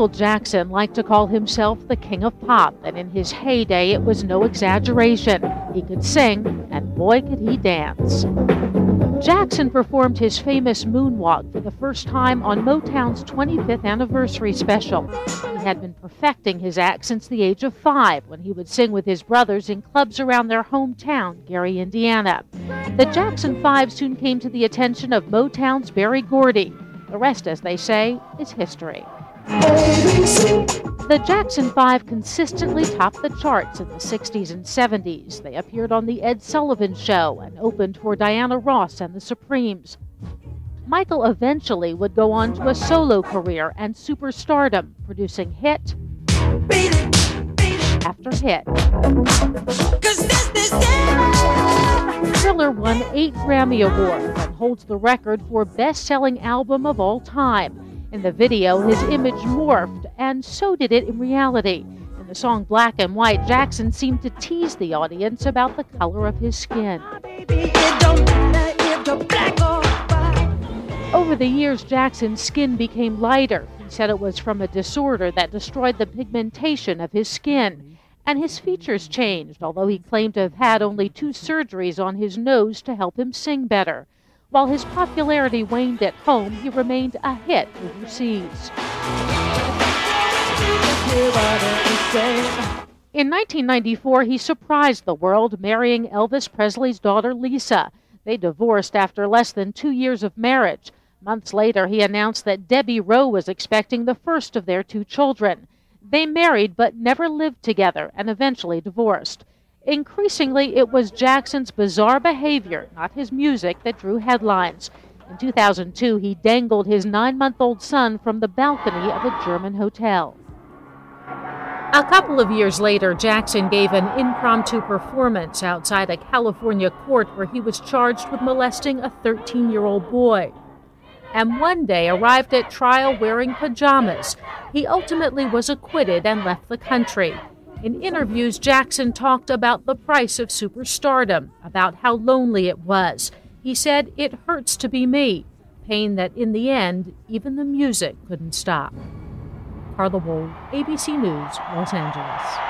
Michael Jackson liked to call himself the king of pop, and in his heyday it was no exaggeration. He could sing, and boy could he dance. Jackson performed his famous moonwalk for the first time on Motown's 25th anniversary special. He had been perfecting his act since the age of 5, when he would sing with his brothers in clubs around their hometown, Gary, Indiana. The Jackson 5 soon came to the attention of Motown's Berry Gordy. The rest, as they say, is history. The Jackson 5 consistently topped the charts in the 60s and 70s. They appeared on The Ed Sullivan Show and opened for Diana Ross and the Supremes. Michael eventually would go on to a solo career and superstardom, producing hit after hit. Thriller won 8 Grammy Awards and holds the record for best-selling album of all time. In the video, his image morphed, and so did it in reality. In the song Black and White, Jackson seemed to tease the audience about the color of his skin. Over the years, Jackson's skin became lighter. He said it was from a disorder that destroyed the pigmentation of his skin. And his features changed, although he claimed to have had only 2 surgeries on his nose to help him sing better. While his popularity waned at home, he remained a hit overseas. In 1994, he surprised the world, marrying Elvis Presley's daughter Lisa. They divorced after less than 2 years of marriage. Months later, he announced that Debbie Rowe was expecting the first of their 2 children. They married but never lived together and eventually divorced. Increasingly, it was Jackson's bizarre behavior, not his music, that drew headlines. In 2002, he dangled his 9-month-old son from the balcony of a German hotel. A couple of years later, Jackson gave an impromptu performance outside a California court where he was charged with molesting a 13-year-old boy. And one day arrived at trial wearing pajamas. He ultimately was acquitted and left the country. In interviews, Jackson talked about the price of superstardom, about how lonely it was. He said, "It hurts to be me," pain that in the end, even the music couldn't stop. Carla Wold, ABC News, Los Angeles.